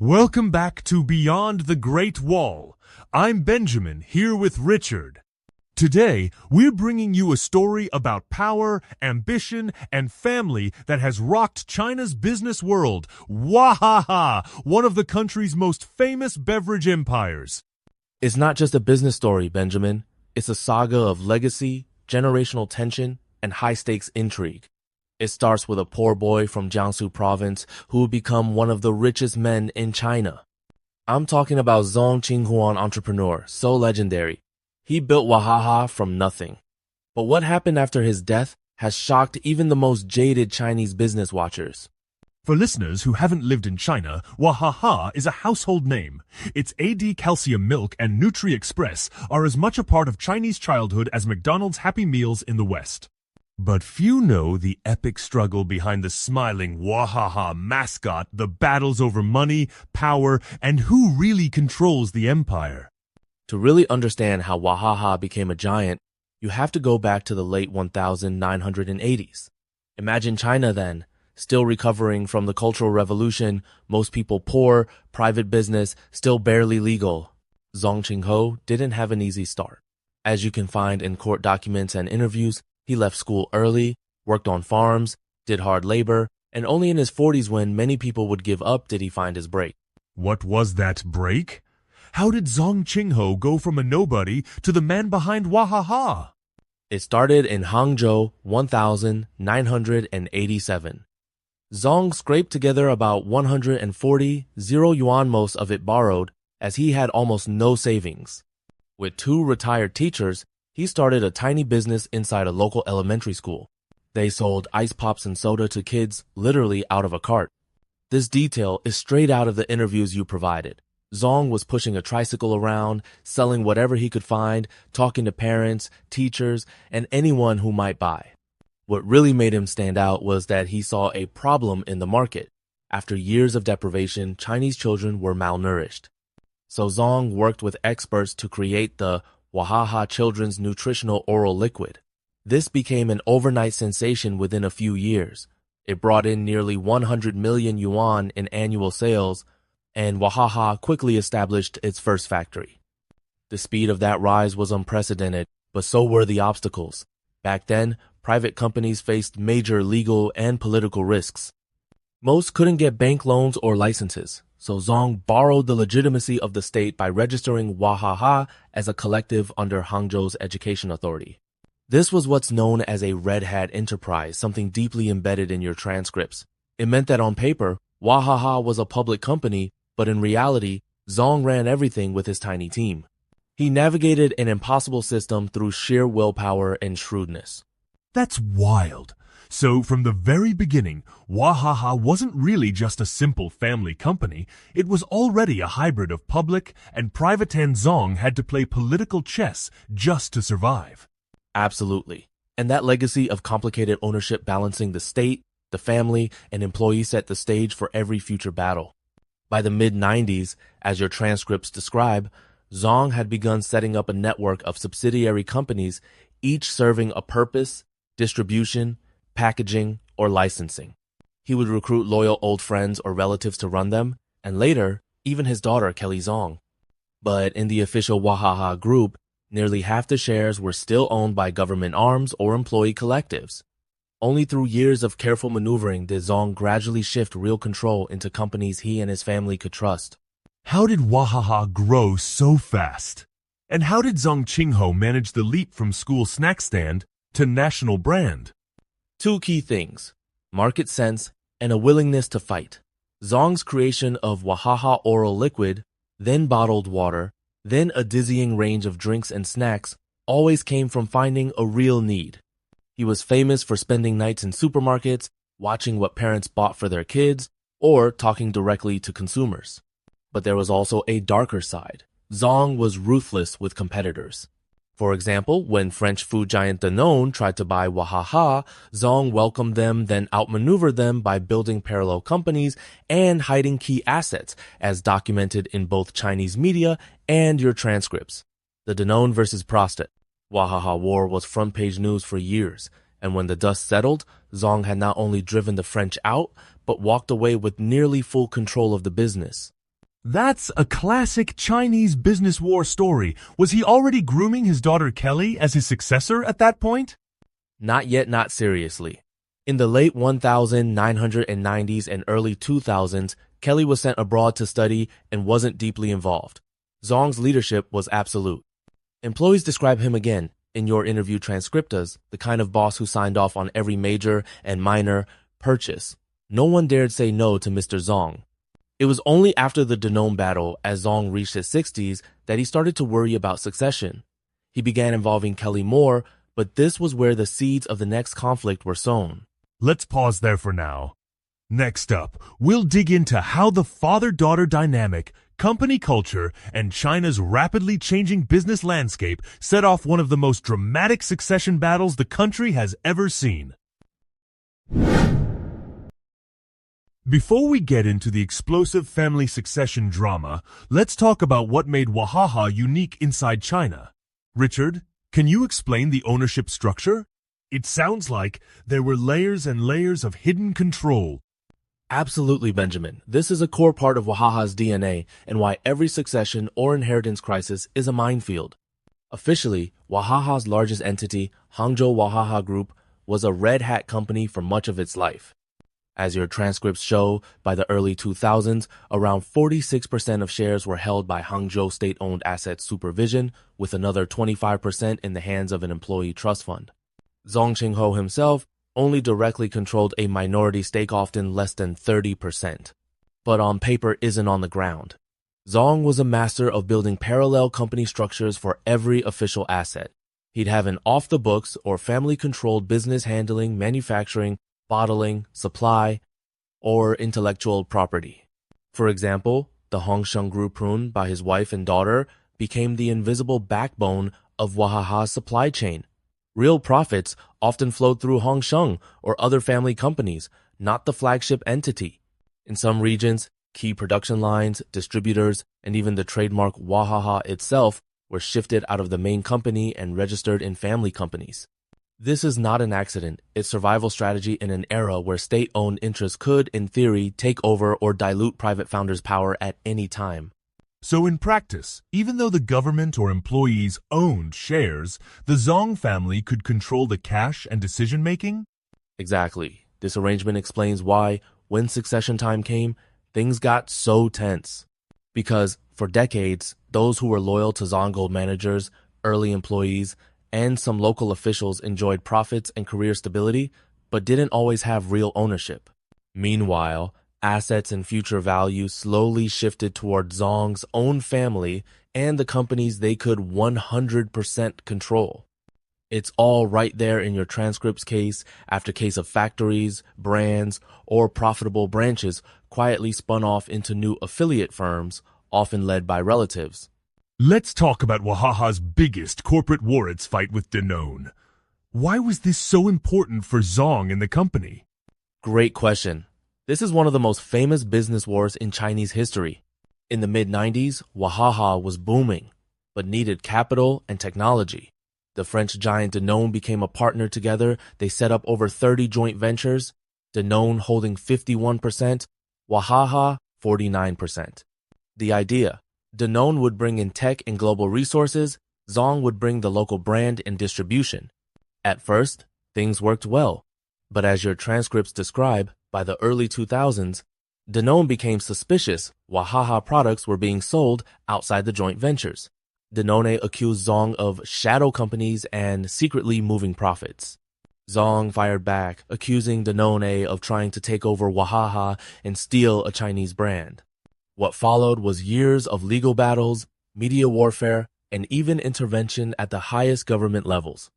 Welcome back to Beyond the Great Wall. I'm Benjamin, here with Richard. Today, we're bringing you a story about power, ambition, and family that has rocked China's business world. Wahaha, one of the country's most famous beverage empires. It's not just a business story, Benjamin. It's a saga of legacy, generational tension, and high-stakes intrigue. It starts with a poor boy from Jiangsu province who would become one of the richest men in China. I'm talking about Zong Qinghou, an entrepreneur, so legendary. He built Wahaha from nothing. But what happened after his death has shocked even the most jaded Chinese business watchers. For listeners who haven't lived in China, Wahaha is a household name. Its AD Calcium Milk and Nutri Express are as much a part of Chinese childhood as McDonald's Happy Meals in the West. But few know the epic struggle behind the smiling Wahaha mascot, the battles over money, power, and who really controls the empire. To really understand how Wahaha became a giant, you have to go back to the late 1980s. Imagine China then, still recovering from the Cultural Revolution, most people poor, private business, still barely legal. Zong Qinghou didn't have an easy start. As you can find in court documents and interviews, he left school early, worked on farms, did hard labor, and only in his 40s when many people would give up did he find his break. What was that break? How did Zong Qinghou go from a nobody to the man behind Wahaha? It started in Hangzhou 1987. Zong scraped together about 140 yuan, most of it borrowed, as he had almost no savings. With 2 retired teachers, he started a tiny business inside a local elementary school. They sold ice pops and soda to kids literally out of a cart. This detail is straight out of the interviews you provided. Zong was pushing a tricycle around, selling whatever he could find, talking to parents, teachers, and anyone who might buy. What really made him stand out was that he saw a problem in the market. After years of deprivation, Chinese children were malnourished. So Zong worked with experts to create the Wahaha Children's Nutritional Oral Liquid. This became an overnight sensation within a few years. It brought in nearly 100 million yuan in annual sales, and Wahaha quickly established its first factory. The speed of that rise was unprecedented, but so were the obstacles. Back then, private companies faced major legal and political risks. Most couldn't get bank loans or licenses, so Zong borrowed the legitimacy of the state by registering Wahaha as a collective under Hangzhou's education authority. This was what's known as a red hat enterprise, something deeply embedded in your transcripts. It meant that on paper, Wahaha was a public company, but in reality, Zong ran everything with his tiny team. He navigated an impossible system through sheer willpower and shrewdness. That's wild. So from the very beginning, Wahaha wasn't really just a simple family company. It was already a hybrid of public and private, and Zong had to play political chess just to survive. Absolutely. And that legacy of complicated ownership balancing the state, the family, and employee set the stage for every future battle. By the mid-90s, as your transcripts describe, Zong had begun setting up a network of subsidiary companies, each serving a purpose, distribution, packaging, or licensing. He would recruit loyal old friends or relatives to run them, and later, even his daughter, Kelly Zong. But in the official Wahaha group, nearly half the shares were still owned by government arms or employee collectives. Only through years of careful maneuvering did Zong gradually shift real control into companies he and his family could trust. How did Wahaha grow so fast? And how did Zong Qinghou manage the leap from school snack stand to national brand? 2 key things: market sense and a willingness to fight. Zong's creation of Wahaha Oral Liquid, then bottled water, then a dizzying range of drinks and snacks, always came from finding a real need. He was famous for spending nights in supermarkets, watching what parents bought for their kids, or talking directly to consumers. But there was also a darker side. Zong was ruthless with competitors. For example, when French food giant Danone tried to buy Wahaha, Zong welcomed them, then outmaneuvered them by building parallel companies and hiding key assets, as documented in both Chinese media and your transcripts. The Danone versus Prost Wahaha war was front-page news for years, and when the dust settled, Zong had not only driven the French out, but walked away with nearly full control of the business. That's a classic Chinese business war story. Was he already grooming his daughter Kelly as his successor at that point? Not yet, not seriously. In the late 1990s and early 2000s, Kelly was sent abroad to study and wasn't deeply involved. Zong's leadership was absolute. Employees describe him again in your interview transcript as the kind of boss who signed off on every major and minor purchase. No one dared say no to Mr. Zong. It was only after the Danone battle, as Zong reached his 60s, that he started to worry about succession. He began involving Kelly more, but this was where the seeds of the next conflict were sown. Let's pause there for now. Next up, we'll dig into how the father-daughter dynamic, company culture, and China's rapidly changing business landscape set off one of the most dramatic succession battles the country has ever seen. Before we get into the explosive family succession drama, let's talk about what made Wahaha unique inside China. Richard, can you explain the ownership structure? It sounds like there were layers and layers of hidden control. Absolutely, Benjamin. This is a core part of Wahaha's DNA and why every succession or inheritance crisis is a minefield. Officially, Wahaha's largest entity, Hangzhou Wahaha Group, was a red hat company for much of its life. As your transcripts show, by the early 2000s, around 46% of shares were held by Hangzhou State-Owned Asset Supervision, with another 25% in the hands of an employee trust fund. Zong Qinghou himself only directly controlled a minority stake, often less than 30%. But on paper isn't on the ground. Zong was a master of building parallel company structures for every official asset. He'd have an off-the-books or family-controlled business handling, manufacturing, bottling, supply, or intellectual property. For example, the Hongsheng Group run by his wife and daughter became the invisible backbone of Wahaha's supply chain. Real profits often flowed through Hongsheng or other family companies, not the flagship entity. In some regions, key production lines, distributors, and even the trademark Wahaha itself were shifted out of the main company and registered in family companies. This is not an accident. It's survival strategy in an era where state-owned interests could, in theory, take over or dilute private founders' power at any time. So in practice, even though the government or employees owned shares, the Zong family could control the cash and decision-making? Exactly. This arrangement explains why, when succession time came, things got so tense. Because, for decades, those who were loyal to Zong Gold managers, early employees, and some local officials enjoyed profits and career stability, but didn't always have real ownership. Meanwhile, assets and future value slowly shifted toward Zong's own family and the companies they could 100% control. It's all right there in your transcripts, case after case of factories, brands, or profitable branches quietly spun off into new affiliate firms, often led by relatives. Let's talk about Wahaha's biggest corporate warrants fight with Danone. Why was this so important for Zong and the company? Great question. This is one of the most famous business wars in Chinese history. In the mid-90s, Wahaha was booming, but needed capital and technology. The French giant Danone became a partner together. They set up over 30 joint ventures, Danone holding 51%, Wahaha 49%. The idea: Danone would bring in tech and global resources, Zong would bring the local brand and distribution. At first, things worked well, but as your transcripts describe, by the early 2000s, Danone became suspicious Wahaha products were being sold outside the joint ventures. Danone accused Zong of shadow companies and secretly moving profits. Zong fired back, accusing Danone of trying to take over Wahaha and steal a Chinese brand. What followed was years of legal battles, media warfare, and even intervention at the highest government levels.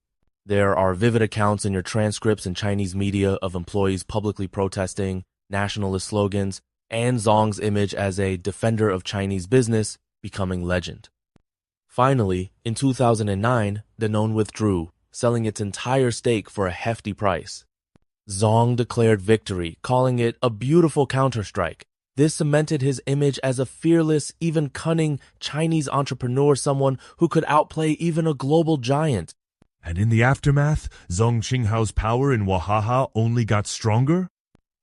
There are vivid accounts in your transcripts and Chinese media of employees publicly protesting, nationalist slogans, and Zong's image as a defender of Chinese business becoming legend. Finally, in 2009, Danone withdrew, selling its entire stake for a hefty price. Zong declared victory, calling it a beautiful counterstrike. This cemented his image as a fearless, even cunning Chinese entrepreneur, someone who could outplay even a global giant. And in the aftermath, Zong Qinghou's power in Wahaha only got stronger?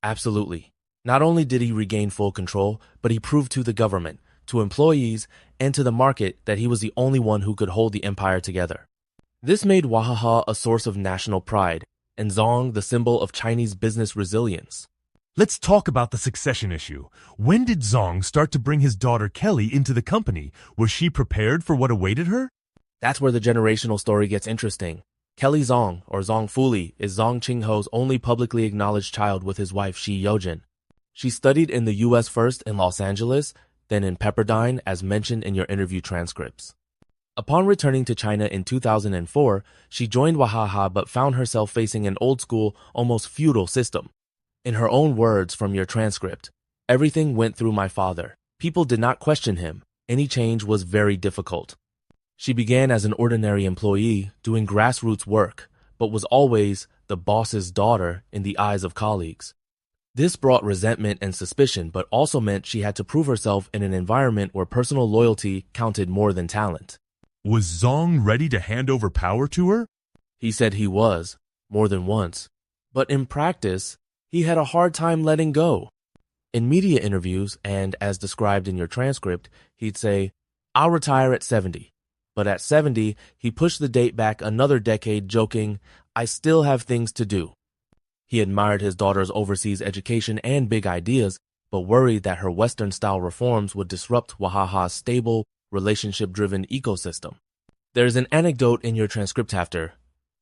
Absolutely. Not only did he regain full control, but he proved to the government, to employees, and to the market that he was the only one who could hold the empire together. This made Wahaha a source of national pride, and Zong the symbol of Chinese business resilience. Let's talk about the succession issue. When did Zong start to bring his daughter Kelly into the company? Was she prepared for what awaited her? That's where the generational story gets interesting. Kelly Zong, or Zong Fuli, is Zong Qinghou's only publicly acknowledged child with his wife Shi Yojin. She studied in the U.S. first in Los Angeles, then in Pepperdine, as mentioned in your interview transcripts. Upon returning to China in 2004, she joined Wahaha but found herself facing an old-school, almost feudal system. In her own words from your transcript, "Everything went through my father. People did not question him. Any change was very difficult." She began as an ordinary employee, doing grassroots work, but was always the boss's daughter in the eyes of colleagues. This brought resentment and suspicion, but also meant she had to prove herself in an environment where personal loyalty counted more than talent. Was Zong ready to hand over power to her? He said he was, more than once. But in practice, he had a hard time letting go. In media interviews, and as described in your transcript, he'd say, "I'll retire at 70. But at 70, he pushed the date back another decade, joking, "I still have things to do." He admired his daughter's overseas education and big ideas, but worried that her Western-style reforms would disrupt Wahaha's stable, relationship-driven ecosystem. There's an anecdote in your transcript after.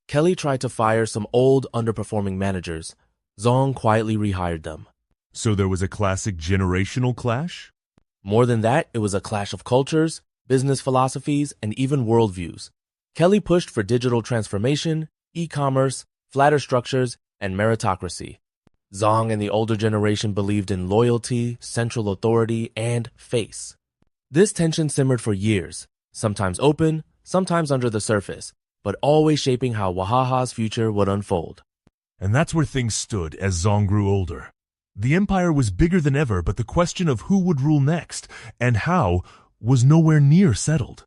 Kelly tried to fire some old, underperforming managers. Zong quietly rehired them. So there was a classic generational clash? More than that, it was a clash of cultures, business philosophies, and even worldviews. Kelly pushed for digital transformation, e-commerce, flatter structures, and meritocracy. Zong and the older generation believed in loyalty, central authority, and face. This tension simmered for years, sometimes open, sometimes under the surface, but always shaping how Wahaha's future would unfold. And that's where things stood as Zong grew older. The empire was bigger than ever, but the question of who would rule next and how was nowhere near settled.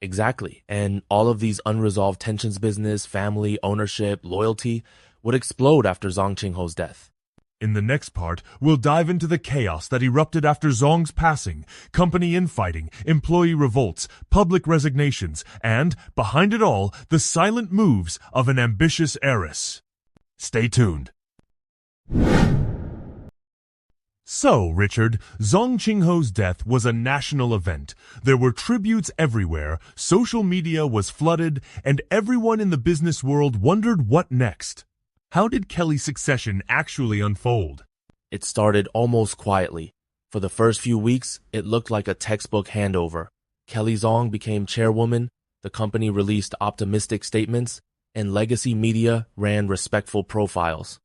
Exactly, and all of these unresolved tensions, business, family, ownership, loyalty, would explode after Zong Qinghou's death. In the next part, we'll dive into the chaos that erupted after Zong's passing, company infighting, employee revolts, public resignations, and, behind it all, the silent moves of an ambitious heiress. Stay tuned. So, Richard, Zong Qinghou's death was a national event. There were tributes everywhere, social media was flooded, and everyone in the business world wondered what next. How did Kelly's succession actually unfold? It started almost quietly. For the first few weeks, it looked like a textbook handover. Kelly Zong became chairwoman, the company released optimistic statements, and legacy media ran respectful profiles.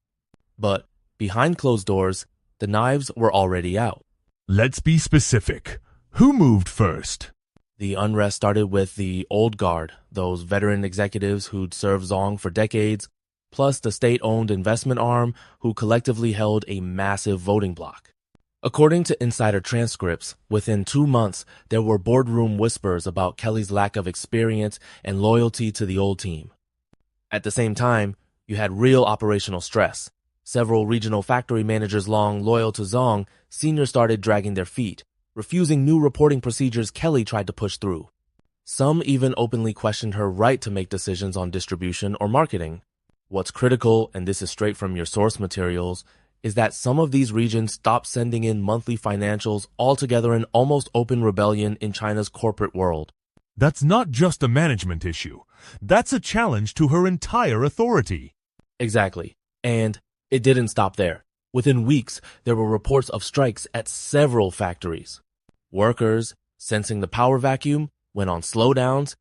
But behind closed doors, the knives were already out. Let's be specific. Who moved first? The unrest started with the old guard, those veteran executives who'd served Zong for decades, plus the state-owned investment arm who collectively held a massive voting bloc. According to insider transcripts, within 2 months, there were boardroom whispers about Kelly's lack of experience and loyalty to the old team. At the same time, you had real operational stress. Several regional factory managers long loyal to Zong, seniors started dragging their feet, refusing new reporting procedures Kelly tried to push through. Some even openly questioned her right to make decisions on distribution or marketing. What's critical, and this is straight from your source materials, is that some of these regions stopped sending in monthly financials altogether in almost open rebellion in China's corporate world. That's not just a management issue. That's a challenge to her entire authority. Exactly. And it didn't stop there. Within weeks, there were reports of strikes at several factories. Workers, sensing the power vacuum, went on slowdowns,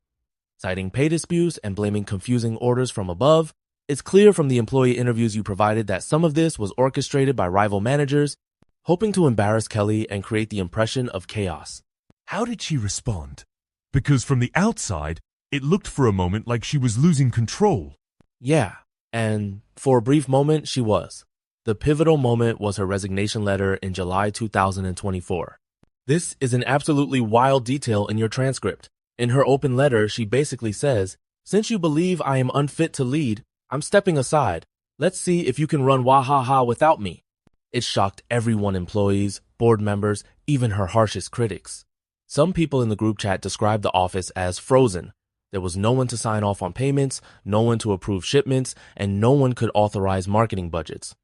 citing pay disputes and blaming confusing orders from above. It's clear from the employee interviews you provided that some of this was orchestrated by rival managers, hoping to embarrass Kelly and create the impression of chaos. How did she respond? Because from the outside, it looked for a moment like she was losing control. Yeah, and for a brief moment, she was. The pivotal moment was her resignation letter in July 2024. This is an absolutely wild detail in your transcript. In her open letter, she basically says, "Since you believe I am unfit to lead, I'm stepping aside. Let's see if you can run Wahaha without me." It shocked everyone, employees, board members, even her harshest critics. Some people in the group chat described the office as frozen. There was no one to sign off on payments, no one to approve shipments, and no one could authorize marketing budgets.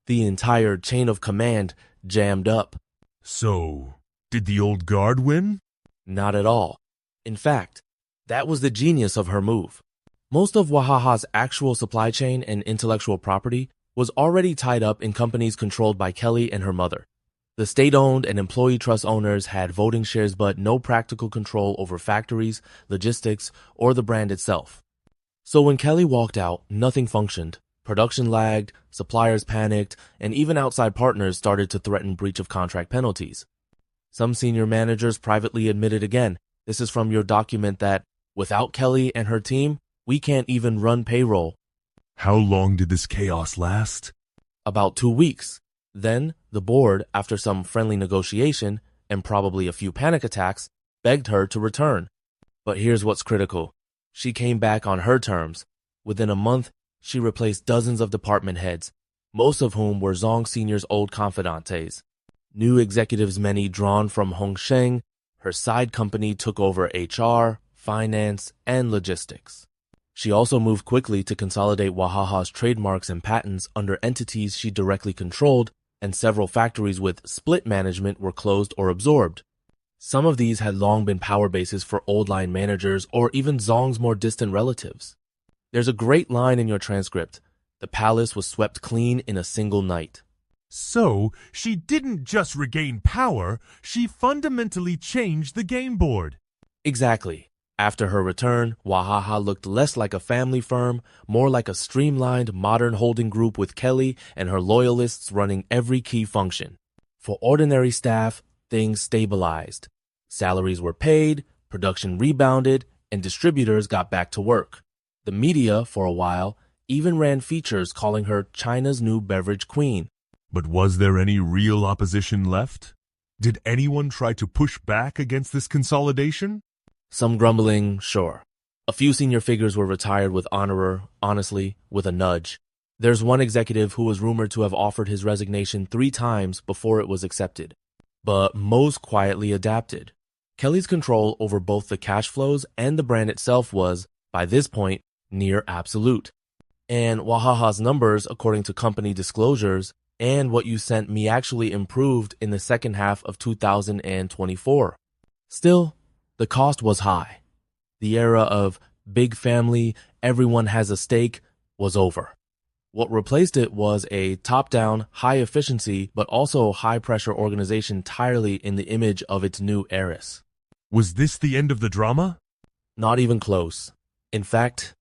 The entire chain of command jammed up. So, did the old guard win? Not at all. In fact, that was the genius of her move. Most of Wahaha's actual supply chain and intellectual property was already tied up in companies controlled by Kelly and her mother. The state-owned and employee trust owners had voting shares but no practical control over factories, logistics, or the brand itself. So when Kelly walked out, nothing functioned. Production lagged, suppliers panicked, and even outside partners started to threaten breach of contract penalties. Some senior managers privately admitted again, this is from your document, that without Kelly and her team, we can't even run payroll. How long did this chaos last? About 2 weeks. Then, the board, after some friendly negotiation, and probably a few panic attacks, begged her to return. But here's what's critical. She came back on her terms. Within a month, she replaced dozens of department heads, most of whom were Zong Sr.'s old confidantes. New executives, many drawn from Hongsheng. Her side company took over HR, finance, and logistics. She also moved quickly to consolidate Wahaha's trademarks and patents under entities she directly controlled, and several factories with split management were closed or absorbed. Some of these had long been power bases for old line managers or even Zong's more distant relatives. There's a great line in your transcript. The palace was swept clean in a single night. So, she didn't just regain power, she fundamentally changed the game board. Exactly. After her return, Wahaha looked less like a family firm, more like a streamlined modern holding group with Kelly and her loyalists running every key function. For ordinary staff, things stabilized. Salaries were paid, production rebounded, and distributors got back to work. The media, for a while, even ran features calling her China's new beverage queen. But was there any real opposition left? Did anyone try to push back against this consolidation? Some grumbling, sure. A few senior figures were retired with honor, honestly, with a nudge. There's one executive who was rumored to have offered his resignation 3 times before it was accepted. But most quietly adapted. Kelly's control over both the cash flows and the brand itself was, by this point, near absolute. And Wahaha's numbers, according to company disclosures, and what you sent me, actually improved in the second half of 2024. Still, the cost was high. The era of big family, everyone has a stake, was over. What replaced it was a top-down, high-efficiency, but also high-pressure organization entirely in the image of its new heiress. Was this the end of the drama? Not even close. In fact,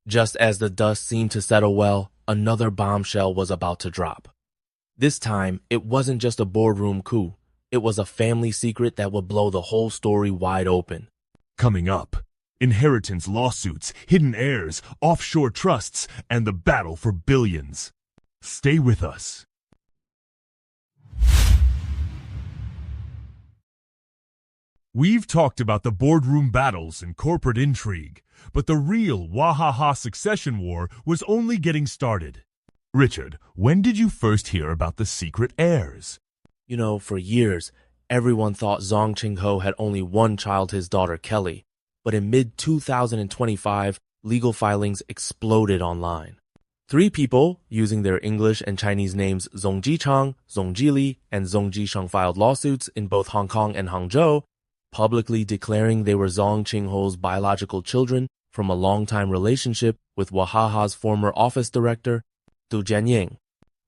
just as the dust seemed to settle well, another bombshell was about to drop. This time, it wasn't just a boardroom coup. It was a family secret that would blow the whole story wide open. Coming up, inheritance lawsuits, hidden heirs, offshore trusts, and the battle for billions. Stay with us. We've talked about the boardroom battles and corporate intrigue, but the real Wahaha succession war was only getting started. Richard, when did you first hear about the secret heirs? You know, for years, everyone thought Zong Qinghou had only one child, his daughter Kelly. But in mid-2025, legal filings exploded online. 3 people, using their English and Chinese names Zong Jichang, Zong Jili, and Zong Jisheng, filed lawsuits in both Hong Kong and Hangzhou, publicly declaring they were Zong Qinghou's biological children from a long-time relationship with Wahaha's former office director, Du Jianying.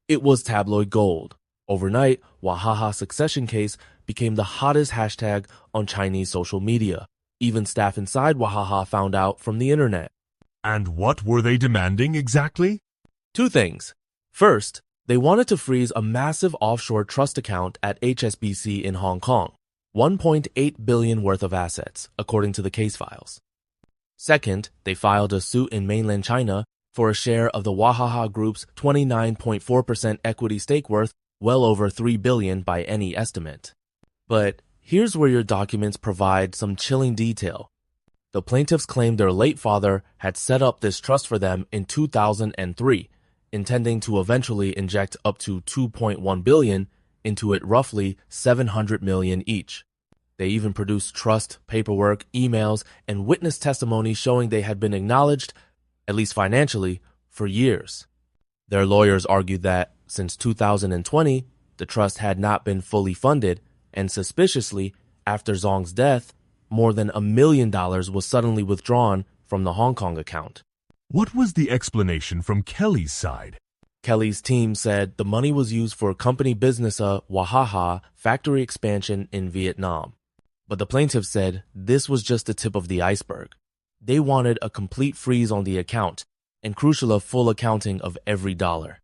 It was tabloid gold. Overnight, Wahaha succession case became the hottest hashtag on Chinese social media. Even staff inside Wahaha found out from the internet. And what were they demanding exactly? 2 things. First, they wanted to freeze a massive offshore trust account at HSBC in Hong Kong, $1.8 billion worth of assets, according to the case files. Second, they filed a suit in mainland China for a share of the Wahaha Group's 29.4% equity stake worth well over $3 billion by any estimate. But here's where your documents provide some chilling detail. The plaintiffs claimed their late father had set up this trust for them in 2003, intending to eventually inject up to $2.1 billion into it, roughly $700 million each. They even produced trust, paperwork, emails, and witness testimony showing they had been acknowledged, at least financially, for years. Their lawyers argued that, since 2020, the trust had not been fully funded, and suspiciously, after Zong's death, more than $1 million was suddenly withdrawn from the Hong Kong account. What was the explanation from Kelly's side? Kelly's team said the money was used for company business Wahaha factory expansion in Vietnam. But the plaintiffs said this was just the tip of the iceberg. They wanted a complete freeze on the account and, crucial, a full accounting of every dollar.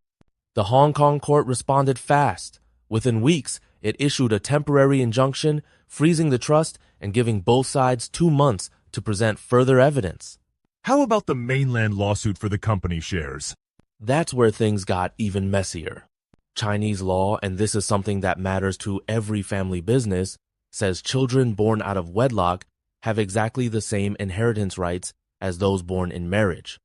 The Hong Kong court responded fast. Within weeks, it issued a temporary injunction, freezing the trust and giving both sides 2 months to present further evidence. How about the mainland lawsuit for the company shares? That's where things got even messier. Chinese law, and this is something that matters to every family business, says children born out of wedlock have exactly the same inheritance rights as those born in marriage.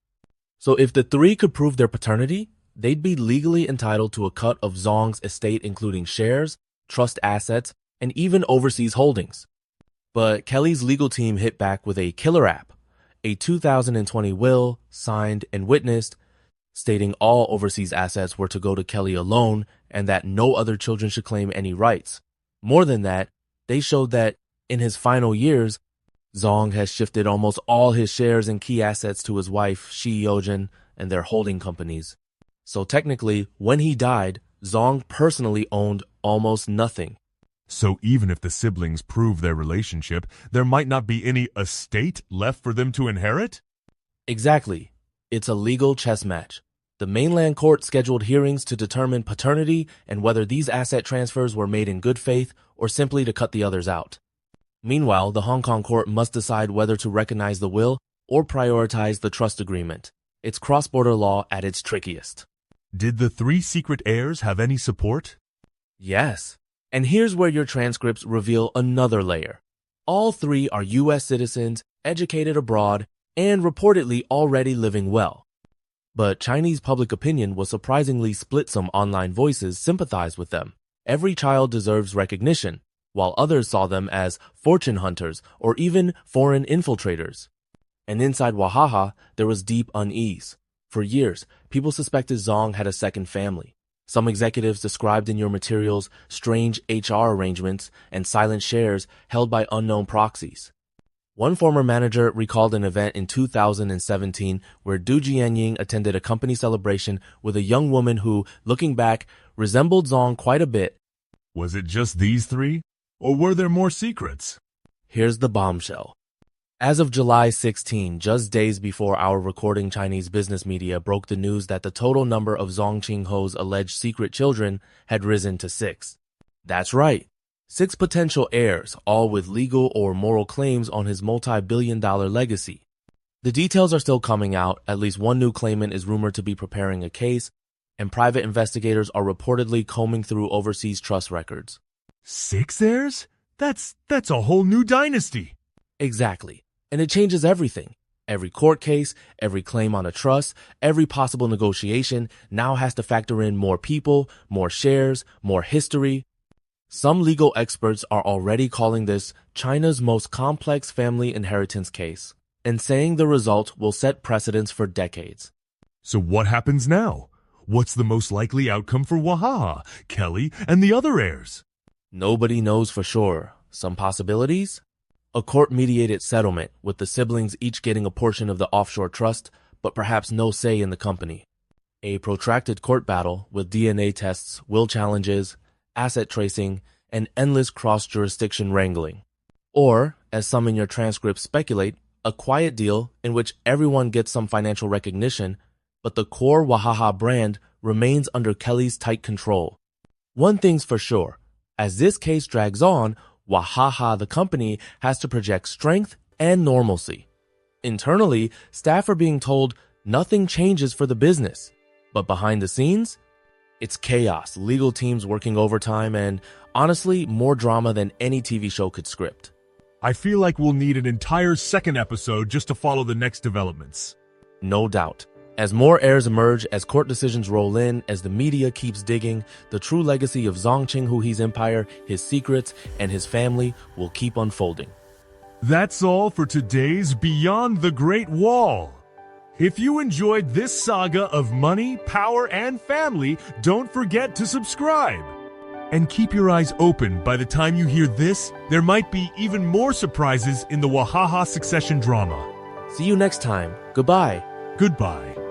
So if the three could prove their paternity, they'd be legally entitled to a cut of Zong's estate, including shares, trust assets, and even overseas holdings. But Kelly's legal team hit back with a killer app, a 2020 will signed and witnessed, stating all overseas assets were to go to Kelly alone and that no other children should claim any rights. More than that, they showed that in his final years, Zong has shifted almost all his shares and key assets to his wife, Shi Yojin, and their holding companies. So technically, when he died, Zong personally owned almost nothing. So even if the siblings prove their relationship, there might not be any estate left for them to inherit? Exactly. It's a legal chess match. The mainland court scheduled hearings to determine paternity and whether these asset transfers were made in good faith or simply to cut the others out. Meanwhile, the Hong Kong court must decide whether to recognize the will or prioritize the trust agreement. It's cross-border law at its trickiest. Did the three secret heirs have any support? Yes. And here's where your transcripts reveal another layer. All three are U.S. citizens, educated abroad, and reportedly already living well. But Chinese public opinion was surprisingly split. Some online voices sympathized with them. Every child deserves recognition, while others saw them as fortune hunters or even foreign infiltrators. And inside Wahaha, there was deep unease. For years, people suspected Zong had a second family. Some executives described in your materials strange HR arrangements and silent shares held by unknown proxies. One former manager recalled an event in 2017 where Du Jianying attended a company celebration with a young woman who, looking back, resembled Zong quite a bit. Was it just these three? Or were there more secrets? Here's the bombshell. As of July 16, just days before our recording, Chinese business media broke the news that the total number of Zong Qinghou's alleged secret children had risen to 6. That's right. 6 potential heirs, all with legal or moral claims on his multi-billion-dollar legacy. The details are still coming out. At least one new claimant is rumored to be preparing a case, and private investigators are reportedly combing through overseas trust records. 6 heirs? That's a whole new dynasty. Exactly. And it changes everything. Every court case, every claim on a trust, every possible negotiation now has to factor in more people, more shares, more history. Some legal experts are already calling this China's most complex family inheritance case and saying the result will set precedents for decades. So what happens now? What's the most likely outcome for Wahaha, Kelly, and the other heirs? Nobody knows for sure. Some possibilities? A court-mediated settlement with the siblings each getting a portion of the offshore trust, but perhaps no say in the company. A protracted court battle with DNA tests, will challenges, asset tracing, and endless cross-jurisdiction wrangling. Or, as some in your transcripts speculate, a quiet deal in which everyone gets some financial recognition, but the core Wahaha brand remains under Kelly's tight control. One thing's for sure, as this case drags on, Wahaha, the company, has to project strength and normalcy. Internally, staff are being told nothing changes for the business. But behind the scenes, it's chaos, legal teams working overtime, and honestly, more drama than any TV show could script. I feel like we'll need an entire second episode just to follow the next developments. No doubt. As more heirs emerge, as court decisions roll in, as the media keeps digging, the true legacy of Zong Qinghou's empire, his secrets, and his family will keep unfolding. That's all for today's Beyond the Great Wall. If you enjoyed this saga of money, power, and family, don't forget to subscribe. And keep your eyes open. By the time you hear this, there might be even more surprises in the Wahaha succession drama. See you next time. Goodbye. Goodbye.